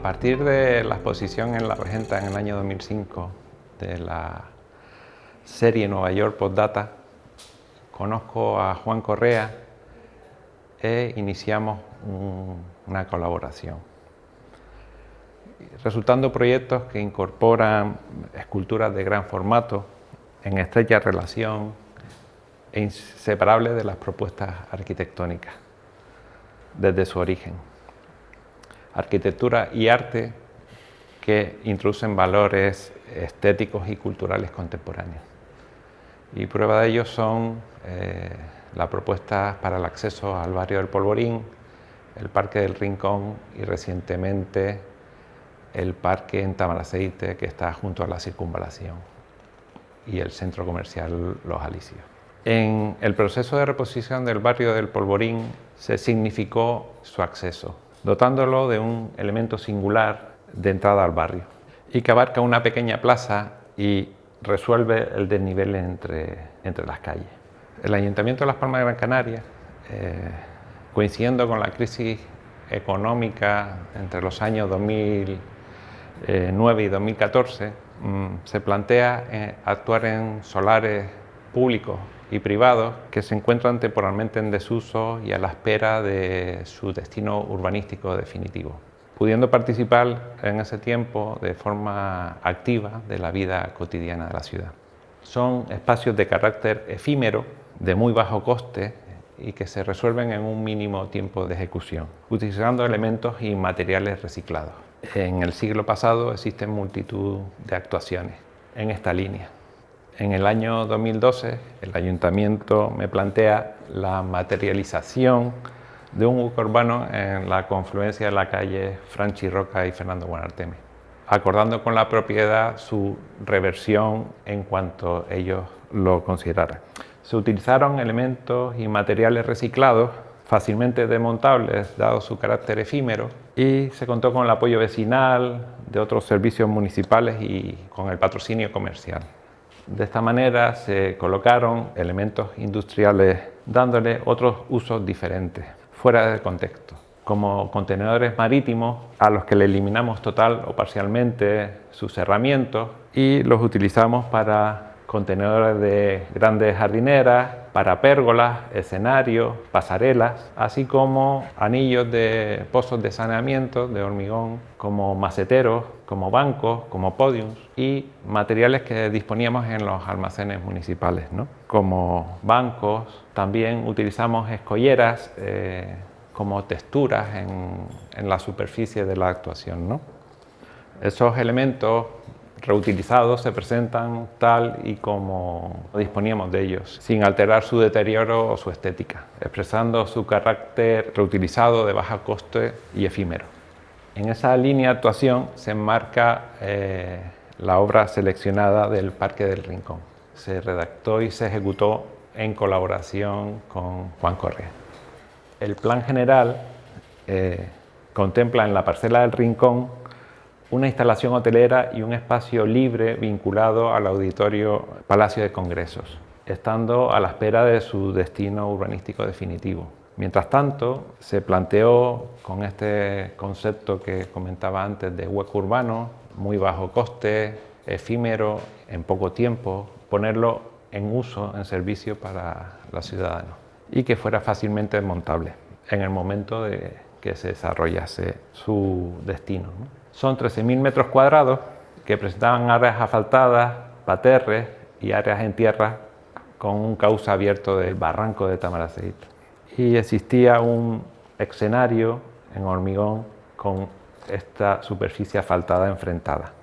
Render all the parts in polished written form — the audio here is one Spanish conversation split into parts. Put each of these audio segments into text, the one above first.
partir de la exposición en La Regenta en el año 2005 de la serie Nueva York Postdata, conozco a Juan Correa e iniciamos una colaboración, resultando proyectos que incorporan esculturas de gran formato en estrecha relación e inseparables de las propuestas arquitectónicas desde su origen. Arquitectura y arte que introducen valores estéticos y culturales contemporáneos. Y prueba de ello son las propuestas para el acceso al barrio del Polvorín, el Parque del Rincón y recientemente el parque en Tamaraceite, que está junto a la Circunvalación, y el centro comercial Los Alisios. En el proceso de reposición del barrio del Polvorín se significó su acceso, dotándolo de un elemento singular de entrada al barrio y que abarca una pequeña plaza y resuelve el desnivel entre las calles. El Ayuntamiento de Las Palmas de Gran Canaria, coincidiendo con la crisis económica entre los años 2009 y 2014, se plantea actuar en solares públicos y privados que se encuentran temporalmente en desuso y a la espera de su destino urbanístico definitivo, pudiendo participar en ese tiempo de forma activa de la vida cotidiana de la ciudad. Son espacios de carácter efímero, de muy bajo coste y que se resuelven en un mínimo tiempo de ejecución, utilizando elementos y materiales reciclados. En el siglo pasado existen multitud de actuaciones en esta línea. En el año 2012, el Ayuntamiento me plantea la materialización de un hueco urbano en la confluencia de la calle Franchi Roca y Fernando Buenarteme, acordando con la propiedad su reversión en cuanto ellos lo consideraran. Se utilizaron elementos y materiales reciclados, fácilmente desmontables, dado su carácter efímero, y se contó con el apoyo vecinal, de otros servicios municipales y con el patrocinio comercial. De esta manera se colocaron elementos industriales dándole otros usos diferentes, fuera del contexto, como contenedores marítimos a los que le eliminamos total o parcialmente sus cerramientos y los utilizamos para contenedores de grandes jardineras, para pérgolas, escenarios, pasarelas, así como anillos de pozos de saneamiento de hormigón, como maceteros, como bancos, como podiums y materiales que disponíamos en los almacenes municipales, ¿no? Como bancos, también utilizamos escolleras como texturas en la superficie de la actuación, ¿no? Esos elementos reutilizados se presentan tal y como disponíamos de ellos, sin alterar su deterioro o su estética, expresando su carácter reutilizado de bajo coste y efímero. En esa línea de actuación se enmarca la obra seleccionada del Parque del Rincón. Se redactó y se ejecutó en colaboración con Juan Correa. El plan general contempla en la parcela del Rincón una instalación hotelera y un espacio libre vinculado al auditorio Palacio de Congresos, estando a la espera de su destino urbanístico definitivo. Mientras tanto, se planteó con este concepto que comentaba antes de hueco urbano, muy bajo coste, efímero, en poco tiempo, ponerlo en uso, en servicio para los ciudadanos y que fuera fácilmente desmontable en el momento de que se desarrollase su destino, ¿no? Son 13.000 metros cuadrados que presentaban áreas asfaltadas, parterres y áreas en tierra con un cauce abierto del barranco de Tamaraceite. Y existía un escenario en hormigón con esta superficie asfaltada enfrentada.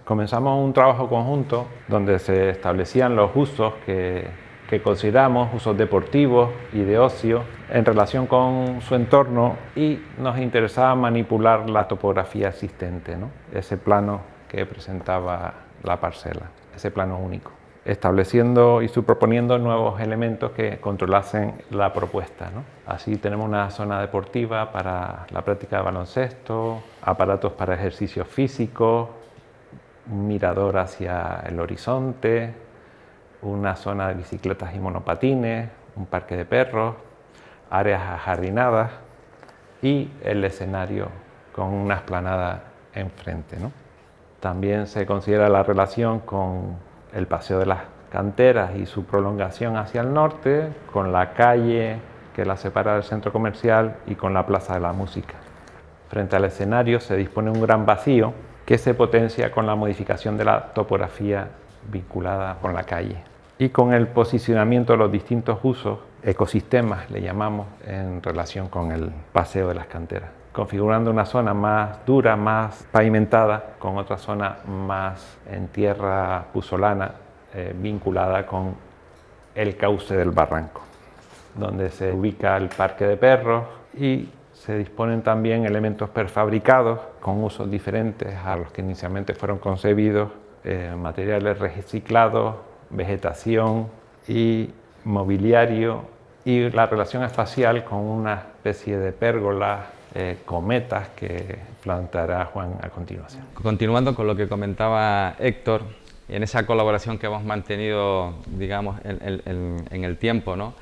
Comenzamos un trabajo conjunto donde se establecían los usos que consideramos usos deportivos y de ocio en relación con su entorno y nos interesaba manipular la topografía existente, ¿no? Ese plano que presentaba la parcela, ese plano único, estableciendo y proponiendo nuevos elementos que controlasen la propuesta, ¿no? Así tenemos una zona deportiva para la práctica de baloncesto, aparatos para ejercicios físicos, un mirador hacia el horizonte, una zona de bicicletas y monopatines, un parque de perros, áreas ajardinadas y el escenario con una explanada enfrente, ¿no? También se considera la relación con el Paseo de las Canteras y su prolongación hacia el norte, con la calle que la separa del centro comercial y con la Plaza de la Música. Frente al escenario se dispone un gran vacío que se potencia con la modificación de la topografía vinculada con la calle y con el posicionamiento de los distintos usos, ecosistemas le llamamos, en relación con el Paseo de las Canteras, configurando una zona más dura, más pavimentada, con otra zona más en tierra puzzolana, vinculada con el cauce del barranco, donde se ubica el parque de perros y se disponen también elementos prefabricados con usos diferentes a los que inicialmente fueron concebidos, materiales reciclados, vegetación y mobiliario, y la relación espacial con una especie de pérgolas, cometas que planteará Juan a continuación. Continuando con lo que comentaba Héctor, en esa colaboración que hemos mantenido, digamos, en el tiempo, ¿no?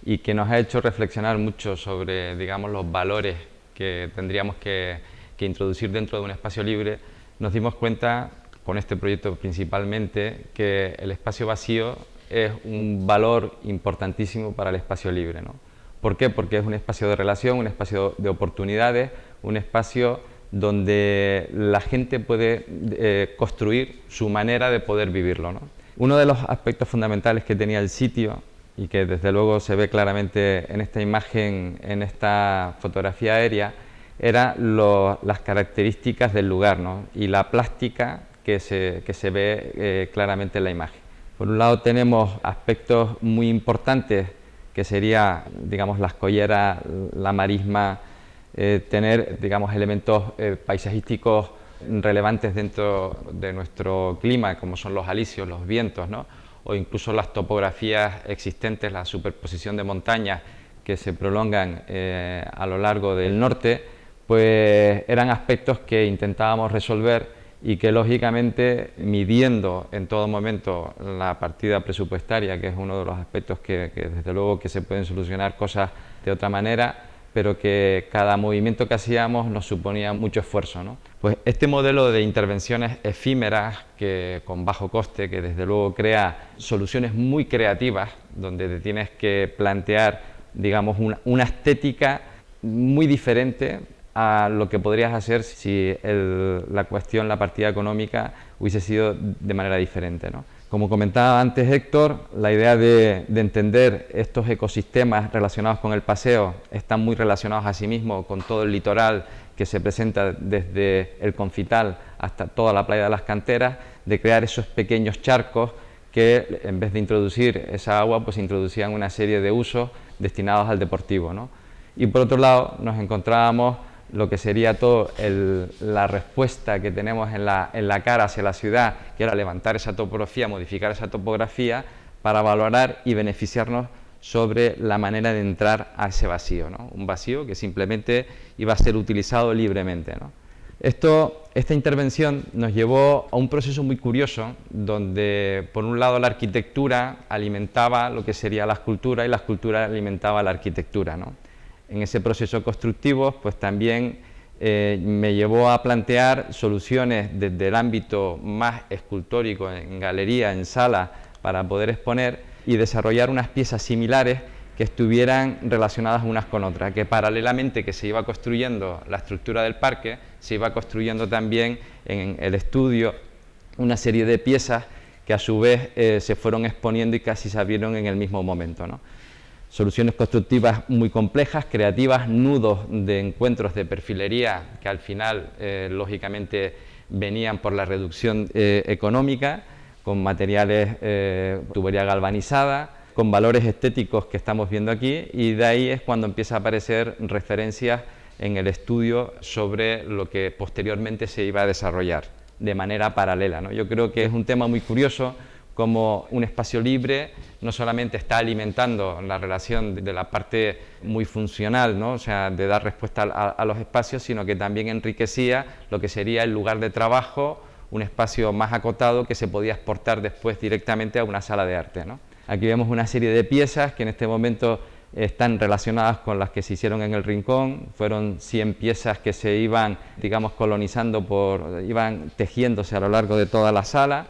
Y que nos ha hecho reflexionar mucho sobre, digamos, los valores que tendríamos que introducir dentro de un espacio libre, nos dimos cuenta, con este proyecto principalmente, que el espacio vacío es un valor importantísimo para el espacio libre, ¿no? ¿Por qué? Porque es un espacio de relación, un espacio de oportunidades, un espacio donde la gente puede construir su manera de poder vivirlo, ¿no? Uno de los aspectos fundamentales que tenía el sitio, y que desde luego se ve claramente en esta imagen, en esta fotografía aérea, eran las características del lugar, ¿no? Y la plástica que se ve claramente en la imagen. Por un lado tenemos aspectos muy importantes, que sería, digamos, las colleras, la marisma, tener, digamos, elementos paisajísticos relevantes dentro de nuestro clima, como son los alisios, los vientos, ¿no? O incluso las topografías existentes, la superposición de montañas que se prolongan a lo largo del norte, pues eran aspectos que intentábamos resolver y que lógicamente, midiendo en todo momento la partida presupuestaria, que es uno de los aspectos que desde luego que se pueden solucionar cosas de otra manera, pero que cada movimiento que hacíamos nos suponía mucho esfuerzo, ¿no? Pues este modelo de intervenciones efímeras, que con bajo coste, que desde luego crea soluciones muy creativas, donde te tienes que plantear, digamos, una estética muy diferente a lo que podrías hacer si la partida económica hubiese sido de manera diferente, ¿no? Como comentaba antes Héctor, la idea de entender estos ecosistemas relacionados con el paseo están muy relacionados a sí mismos con todo el litoral que se presenta desde el Confital hasta toda la playa de las Canteras, de crear esos pequeños charcos que en vez de introducir esa agua, pues introducían una serie de usos destinados al deportivo, ¿no? Y por otro lado nos encontrábamos lo que sería toda la respuesta que tenemos en la cara hacia la ciudad, que era levantar esa topografía, modificar esa topografía para valorar y beneficiarnos sobre la manera de entrar a ese vacío, ¿no? Un vacío que simplemente iba a ser utilizado libremente, ¿no? Esta intervención nos llevó a un proceso muy curioso, donde por un lado la arquitectura alimentaba lo que sería la escultura y la escultura alimentaba la arquitectura, ¿no? En ese proceso constructivo, pues también me llevó a plantear soluciones desde el ámbito más escultórico, en galería, en sala, para poder exponer y desarrollar unas piezas similares que estuvieran relacionadas unas con otras, que paralelamente que se iba construyendo la estructura del parque, se iba construyendo también en el estudio una serie de piezas que a su vez se fueron exponiendo y casi se abrieron en el mismo momento, ¿no? Soluciones constructivas muy complejas, creativas, nudos de encuentros de perfilería que al final, lógicamente, venían por la reducción económica, con materiales, tubería galvanizada, con valores estéticos que estamos viendo aquí, y de ahí es cuando empieza a aparecer referencias en el estudio sobre lo que posteriormente se iba a desarrollar de manera paralela, ¿no? Yo creo que es un tema muy curioso, como un espacio libre no solamente está alimentando la relación de la parte muy funcional, ¿no? O sea, de dar respuesta a los espacios, sino que también enriquecía lo que sería el lugar de trabajo, un espacio más acotado que se podía exportar después directamente a una sala de arte, ¿no? Aquí vemos una serie de piezas que en este momento están relacionadas con las que se hicieron en el Rincón. Fueron 100 piezas que se iban, digamos, colonizando, iban tejiéndose a lo largo de toda la sala.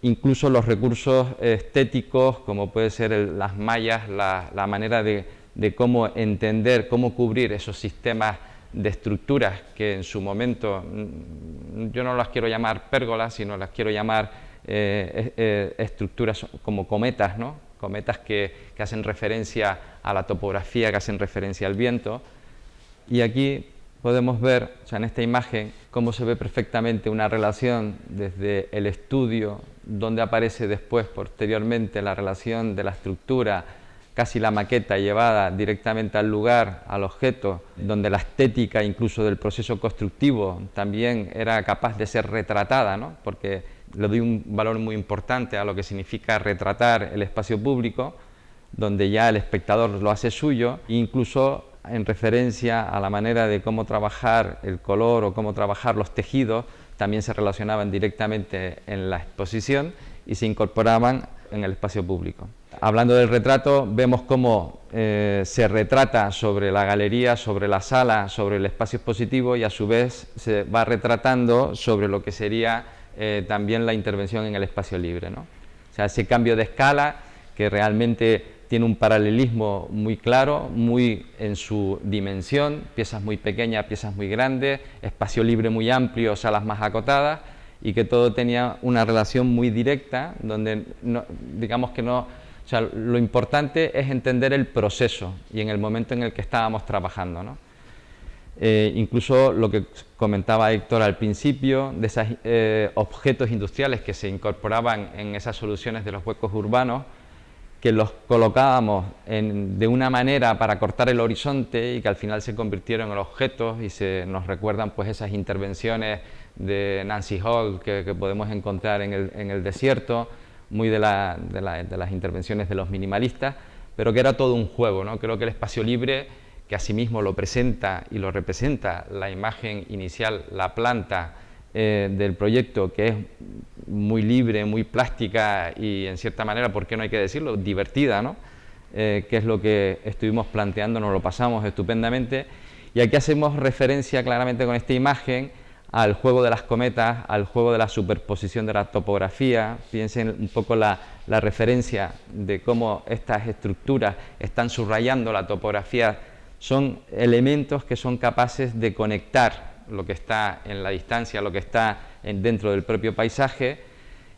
Incluso los recursos estéticos, como puede ser las mallas, la manera de cómo entender, cómo cubrir esos sistemas de estructuras que en su momento, yo no las quiero llamar pérgolas, sino las quiero llamar estructuras como cometas, ¿no? Cometas que hacen referencia a la topografía, que hacen referencia al viento. Y aquí podemos ver, o sea, en esta imagen, cómo se ve perfectamente una relación desde el estudio, donde aparece después, posteriormente, la relación de la estructura, casi la maqueta llevada directamente al lugar, al objeto, donde la estética incluso del proceso constructivo también era capaz de ser retratada, ¿no? Porque le doy un valor muy importante a lo que significa retratar el espacio público, donde ya el espectador lo hace suyo, incluso en referencia a la manera de cómo trabajar el color o cómo trabajar los tejidos, también se relacionaban directamente en la exposición y se incorporaban en el espacio público. Hablando del retrato, vemos cómo se retrata sobre la galería, sobre la sala, sobre el espacio expositivo, y a su vez se va retratando sobre lo que sería también la intervención en el espacio libre, ¿no? O sea, ese cambio de escala que realmente tiene un paralelismo muy claro, muy en su dimensión, piezas muy pequeñas, piezas muy grandes, espacio libre muy amplio, salas más acotadas, y que todo tenía una relación muy directa, donde digamos que no, o sea, lo importante es entender el proceso y en el momento en el que estábamos trabajando, ¿no? Incluso lo que comentaba Héctor al principio, de esos objetos industriales que se incorporaban en esas soluciones de los huecos urbanos, que los colocábamos de una manera para cortar el horizonte y que al final se convirtieron en objetos y nos recuerdan pues esas intervenciones de Nancy Hall que podemos encontrar en el desierto, muy de las intervenciones de los minimalistas, pero que era todo un juego, ¿no? Creo que el espacio libre, que asimismo lo presenta y lo representa la imagen inicial, la planta del proyecto, que es muy libre, muy plástica y en cierta manera, ¿por qué no hay que decirlo?, divertida, ¿no? Que es lo que estuvimos planteando, nos lo pasamos estupendamente, y aquí hacemos referencia claramente con esta imagen al juego de las cometas, al juego de la superposición de la topografía. Piensen un poco la referencia de cómo estas estructuras están subrayando la topografía. Son elementos que son capaces de conectar lo que está en la distancia, lo que está dentro del propio paisaje,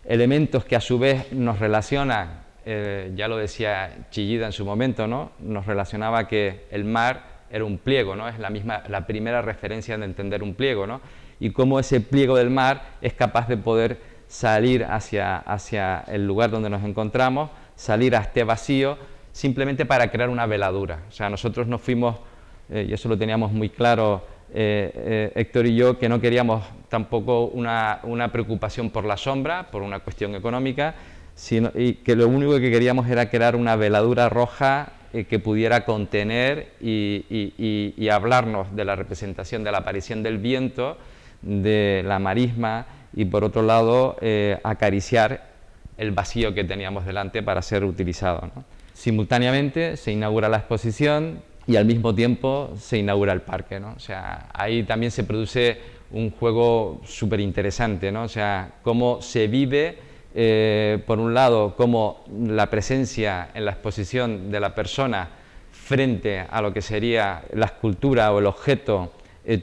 elementos que a su vez nos relacionan, ya lo decía Chillida en su momento, ¿no? Nos relacionaba que el mar era un pliego, ¿no? Es la primera referencia de entender un pliego, ¿no? Y cómo ese pliego del mar es capaz de poder salir hacia el lugar donde nos encontramos, salir a este vacío, simplemente para crear una veladura. O sea, nosotros nos fuimos, y eso lo teníamos muy claro Héctor y yo, que no queríamos tampoco una preocupación por la sombra, por una cuestión económica, y que lo único que queríamos era crear una veladura roja que pudiera contener y hablarnos de la representación de la aparición del viento, de la marisma, y por otro lado acariciar el vacío que teníamos delante para ser utilizado, ¿no? Simultáneamente se inaugura la exposición y al mismo tiempo se inaugura el parque, ¿no? O sea, ahí también se produce un juego súper interesante, ¿no? O sea, cómo se vive, por un lado, cómo la presencia en la exposición de la persona frente a lo que sería la escultura o el objeto,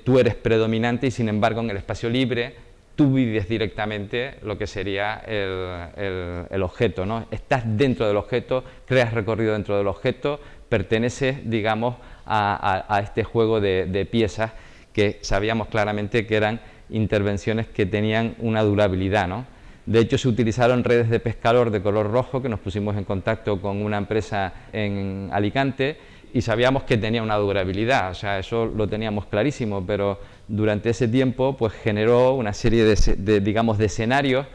tú eres predominante, y sin embargo en el espacio libre tú vives directamente lo que sería el objeto, ¿no? Estás dentro del objeto, creas recorrido dentro del objeto, perteneces, digamos, a este juego de piezas que sabíamos claramente que eran intervenciones que tenían una durabilidad, ¿no? De hecho, se utilizaron redes de pescador de color rojo, que nos pusimos en contacto con una empresa en Alicante, y sabíamos que tenía una durabilidad, o sea, eso lo teníamos clarísimo, pero durante ese tiempo pues generó una serie digamos, de escenarios,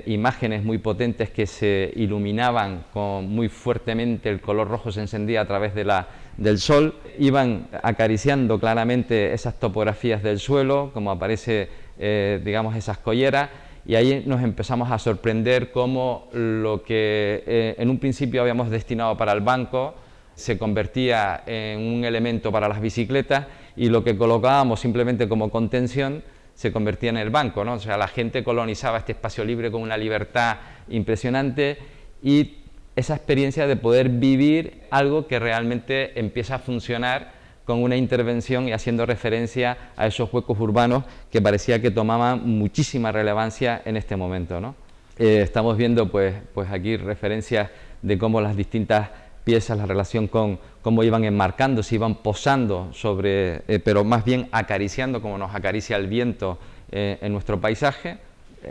imágenes muy potentes que se iluminaban muy fuertemente, el color rojo se encendía a través del sol, iban acariciando claramente esas topografías del suelo, como aparece, digamos, esas colleras, y ahí nos empezamos a sorprender cómo lo que en un principio habíamos destinado para el banco, se convertía en un elemento para las bicicletas y lo que colocábamos simplemente como contención se convertía en el banco, ¿no? O sea, la gente colonizaba este espacio libre con una libertad impresionante y esa experiencia de poder vivir algo que realmente empieza a funcionar con una intervención y haciendo referencia a esos huecos urbanos que parecía que tomaban muchísima relevancia en este momento, ¿no? Estamos viendo pues aquí referencias de cómo las distintas piezas, la relación con cómo iban enmarcando, se iban posando sobre, pero más bien acariciando como nos acaricia el viento en nuestro paisaje.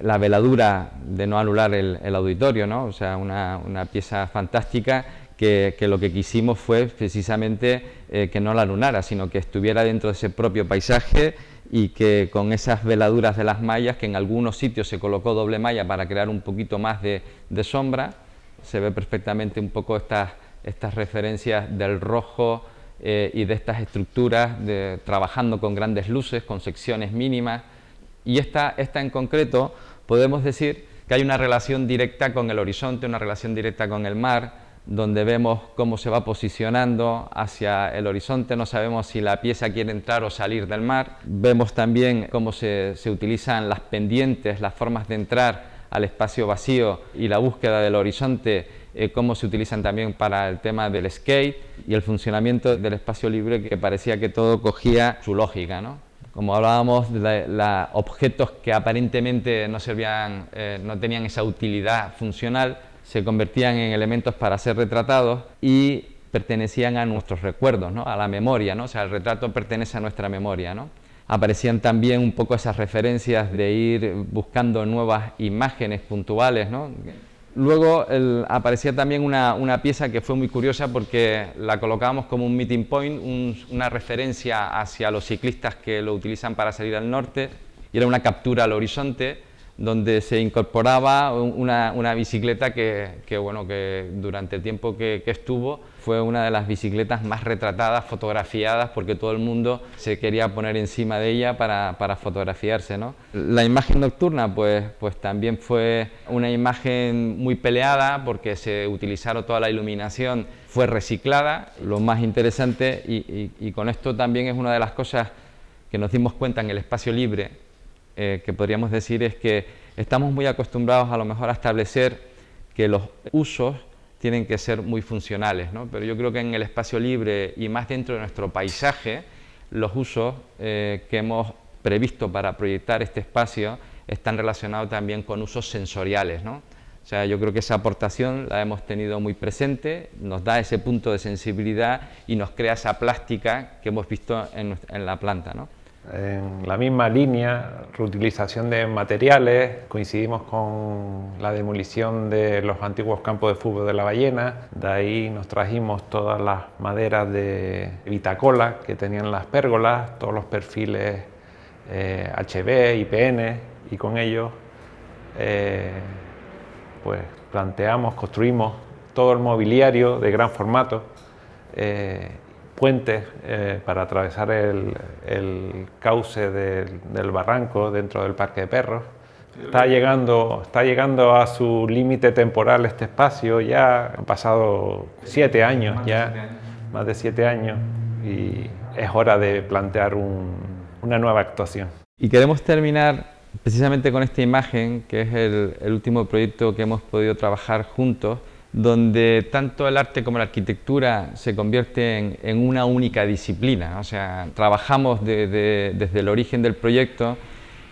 La veladura de no anular el auditorio, ¿no? O sea, una pieza fantástica que lo que quisimos fue precisamente que no la anunara, sino que estuviera dentro de ese propio paisaje y que con esas veladuras de las mallas, que en algunos sitios se colocó doble malla para crear un poquito más de sombra, se ve perfectamente un poco estas referencias del rojo y de estas estructuras, trabajando con grandes luces, con secciones mínimas. Y esta en concreto, podemos decir que hay una relación directa con el horizonte, una relación directa con el mar, donde vemos cómo se va posicionando hacia el horizonte, no sabemos si la pieza quiere entrar o salir del mar. Vemos también cómo se utilizan las pendientes, las formas de entrar al espacio vacío y la búsqueda del horizonte, cómo se utilizan también para el tema del skate y el funcionamiento del espacio libre, que parecía que todo cogía su lógica, ¿no? Como hablábamos de objetos que aparentemente no servían, no tenían esa utilidad funcional, se convertían en elementos para ser retratados y pertenecían a nuestros recuerdos, ¿no? A la memoria, ¿no? O sea, el retrato pertenece a nuestra memoria, ¿no? Aparecían también un poco esas referencias de ir buscando nuevas imágenes puntuales, ¿no? Luego aparecía también una pieza que fue muy curiosa porque la colocábamos como un meeting point, una referencia hacia los ciclistas que lo utilizan para salir al norte, y era una captura al horizonte donde se incorporaba una bicicleta que durante el tiempo que estuvo fue una de las bicicletas más retratadas, fotografiadas, porque todo el mundo se quería poner encima de ella para fotografiarse, ¿no? La imagen nocturna pues también fue una imagen muy peleada porque se utilizaron toda la iluminación, fue reciclada. Lo más interesante, y con esto también es una de las cosas que nos dimos cuenta en el espacio libre, que podríamos decir, es que estamos muy acostumbrados a lo mejor a establecer que los usos tienen que ser muy funcionales, ¿no? Pero yo creo que en el espacio libre y más dentro de nuestro paisaje, los usos que hemos previsto para proyectar este espacio están relacionados también con usos sensoriales, ¿no? O sea, yo creo que esa aportación la hemos tenido muy presente, nos da ese punto de sensibilidad y nos crea esa plástica que hemos visto en la planta, ¿no? En la misma línea, reutilización de materiales, coincidimos con la demolición de los antiguos campos de fútbol de La Ballena, de ahí nos trajimos todas las maderas de Vitacola que tenían las pérgolas, todos los perfiles HB, IPN, y con ellos pues planteamos, construimos todo el mobiliario de gran formato, puentes para atravesar el cauce del barranco dentro del Parque de Perros. Está llegando a su límite temporal este espacio, ya han pasado 7 años, más de 7 años, y es hora de plantear una nueva actuación. Y queremos terminar precisamente con esta imagen, que es el último proyecto que hemos podido trabajar juntos, donde tanto el arte como la arquitectura se convierten en una única disciplina. O sea, trabajamos desde el origen del proyecto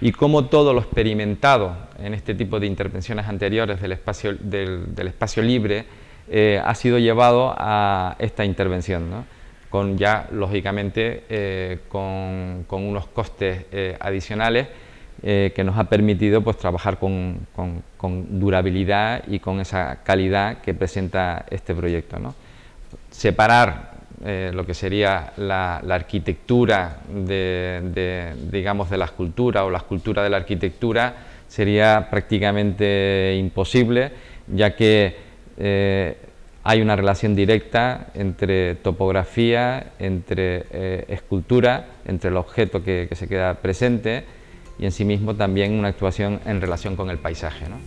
y cómo todo lo experimentado en este tipo de intervenciones anteriores del espacio libre ha sido llevado a esta intervención, ¿no? Con ya, lógicamente, con unos costes adicionales que nos ha permitido pues trabajar con durabilidad y con esa calidad que presenta este proyecto, ¿no? Separar lo que sería la arquitectura digamos, de la escultura, o la escultura de la arquitectura, sería prácticamente imposible, ya que hay una relación directa entre topografía, entre escultura, entre el objeto que se queda presente, y en sí mismo también una actuación en relación con el paisaje, ¿no?